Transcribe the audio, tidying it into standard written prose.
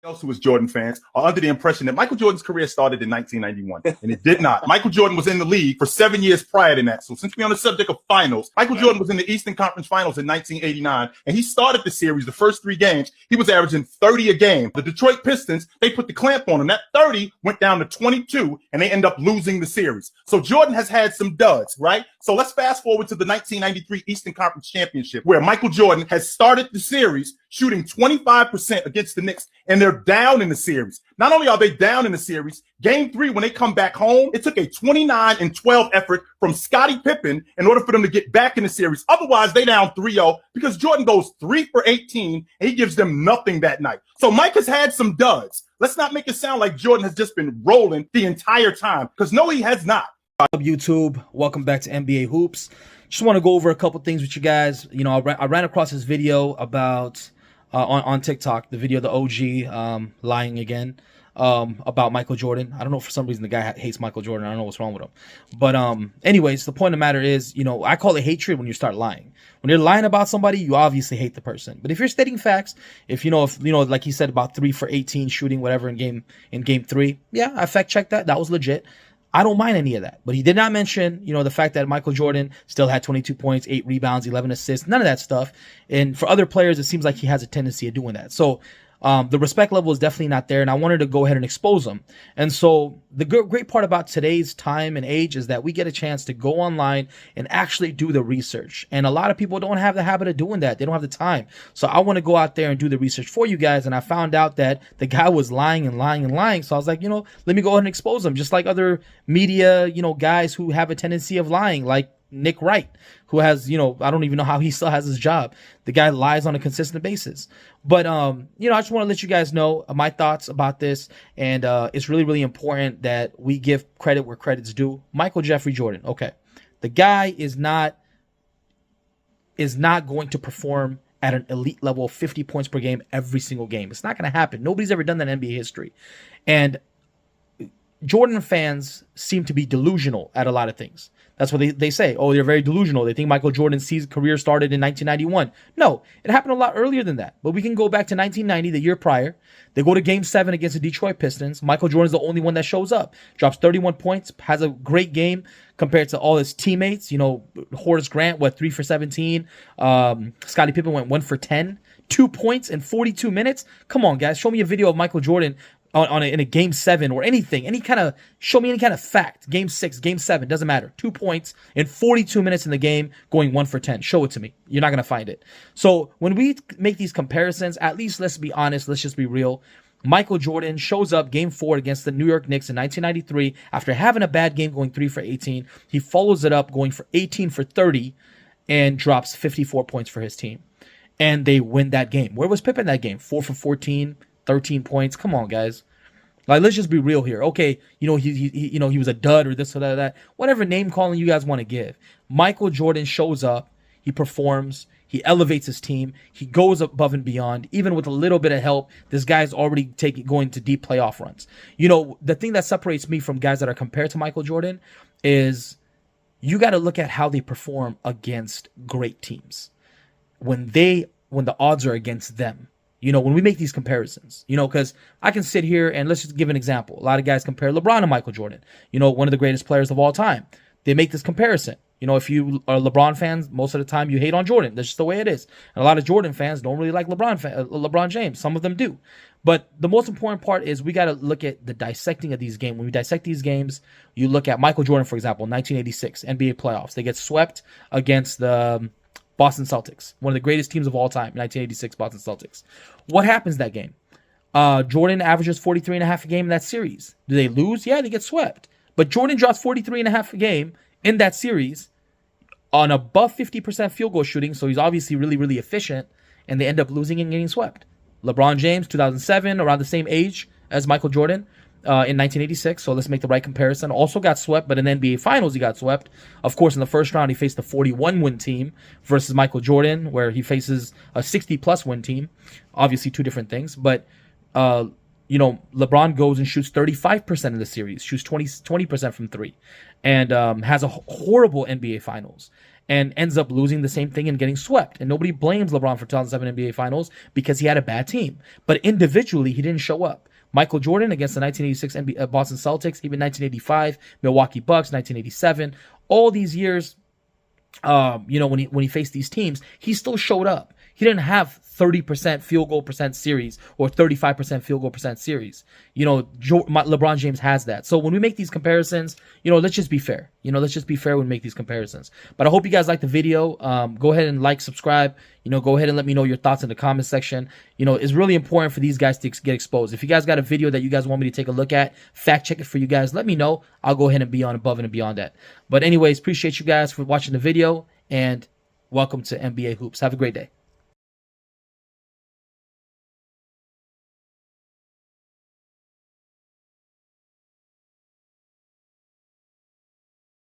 else who was Jordan fans are under the impression that Michael Jordan's career started in 1991, and it did not. Michael Jordan was in the league for 7 years prior to that. So since we're on the subject of finals, Michael Jordan was in the Eastern Conference Finals in 1989, and he started the series, the first 3 games, he was averaging 30 a game. The Detroit Pistons, they put the clamp on him. That 30 went down to 22, and they end up losing the series. So Jordan has had some duds, right? So let's fast forward to the 1993 Eastern Conference Championship, where Michael Jordan has started the series shooting 25% against the Knicks, and they're down in the series. Not only are they down in the series, game 3, when they come back home, it took a 29-12 effort from Scottie Pippen in order for them to get back in the series. Otherwise, they down 3-0 because Jordan goes 3 for 18, and he gives them nothing that night. So Mike has had some duds. Let's not make it sound like Jordan has just been rolling the entire time, because no, he has not. What's up, YouTube? Welcome back to NBA Hoops. Just want to go over a couple things with you guys. You know, I ran across this video about on TikTok, the video of the OG lying again about Michael Jordan. I don't know, for some reason the guy hates Michael Jordan. I don't know what's wrong with him. But anyways, the point of the matter is, you know, I call it hatred when you start lying. When you're lying about somebody, you obviously hate the person. But if you're stating facts, if you know, like he said, about 3 for 18 shooting, whatever, in game 3, yeah, I fact checked that. That was legit. I don't mind any of that. But he did not mention, you know, the fact that Michael Jordan still had 22 points, 8 rebounds, 11 assists, none of that stuff. And for other players, it seems like he has a tendency of doing that. So the respect level is definitely not there, and I wanted to go ahead and expose him. And so the great part about today's time and age is that we get a chance to go online and actually do the research. And a lot of people don't have the habit of doing that. They don't have the time. So I want to go out there and do the research for you guys. And I found out that the guy was lying and lying and lying. So I was like, you know, let me go ahead and expose him, just like other media, you know, guys who have a tendency of lying, like Nick Wright, who has, you know, I don't even know how he still has his job. The guy lies on a consistent basis. But, you know, I just want to let you guys know my thoughts about this. And it's really, really important that we give credit where credit's due. Michael Jeffrey Jordan. Okay. The guy is not going to perform at an elite level of 50 points per game every single game. It's not going to happen. Nobody's ever done that in NBA history. And Jordan fans seem to be delusional at a lot of things. That's what they say. Oh, they're very delusional. They think Michael Jordan's career started in 1991. No, it happened a lot earlier than that. But we can go back to 1990, the year prior. They go to Game 7 against the Detroit Pistons. Michael Jordan's the only one that shows up. Drops 31 points, has a great game compared to all his teammates. You know, Horace Grant, 3 for 17. Scottie Pippen went 1 for 10. 2 points in 42 minutes. Come on, guys. Show me a video of Michael Jordan in a Game 7 or anything. Show me any kind of fact. Game 6, Game 7, doesn't matter. 2 points in 42 minutes in the game, going 1 for 10. Show it to me. You're not going to find it. So when we make these comparisons, at least let's be honest. Let's just be real. Michael Jordan shows up Game 4 against the New York Knicks in 1993 after having a bad game going 3 for 18. He follows it up going for 18 for 30 and drops 54 points for his team. And they win that game. Where was Pippen that game? 4 for 14. 13 points. Come on, guys. Like, let's just be real here. Okay, you know, he was a dud or this or that. Whatever name calling you guys want to give. Michael Jordan shows up. He performs. He elevates his team. He goes above and beyond. Even with a little bit of help, this guy's already going to deep playoff runs. You know, the thing that separates me from guys that are compared to Michael Jordan is you got to look at how they perform against great teams. When the odds are against them. You know, when we make these comparisons, you know, because I can sit here and let's just give an example. A lot of guys compare LeBron to Michael Jordan, you know, one of the greatest players of all time. They make this comparison. You know, if you are LeBron fans, most of the time you hate on Jordan. That's just the way it is. And a lot of Jordan fans don't really like LeBron James. Some of them do. But the most important part is we got to look at the dissecting of these games. When we dissect these games, you look at Michael Jordan, for example, 1986 NBA playoffs. They get swept against the Boston Celtics, one of the greatest teams of all time, 1986 Boston Celtics. What happens that game? Jordan averages 43.5 a game in that series. Do they lose? Yeah, they get swept. But Jordan drops 43.5 a game in that series on above 50% field goal shooting, so he's obviously really, really efficient, and they end up losing and getting swept. LeBron James, 2007, around the same age as Michael Jordan, in 1986, so let's make the right comparison. Also got swept, but in the NBA Finals, he got swept. Of course, in the first round, he faced a 41-win team versus Michael Jordan, where he faces a 60-plus win team. Obviously, two different things. But, you know, LeBron goes and shoots 35% in the series, shoots 20% from 3, and has a horrible NBA Finals. and ends up losing the same thing and getting swept. And nobody blames LeBron for 2007 NBA Finals because he had a bad team. But individually, he didn't show up. Michael Jordan against the 1986 Boston Celtics, even 1985 Milwaukee Bucks, 1987, all these years, when he faced these teams, he still showed up. He didn't have 30% field goal percent series or 35% field goal percent series. LeBron James has that. So when we make these comparisons, let's just be fair. Let's just be fair when we make these comparisons. But I hope you guys like the video. Go ahead and like, subscribe. Go ahead and let me know your thoughts in the comment section. It's really important for these guys to get exposed. If you guys got a video that you guys want me to take a look at, fact check it for you guys, let me know. I'll go ahead and be on above and beyond that. But anyways, appreciate you guys for watching the video, and welcome to NBA Hoops. Have a great day.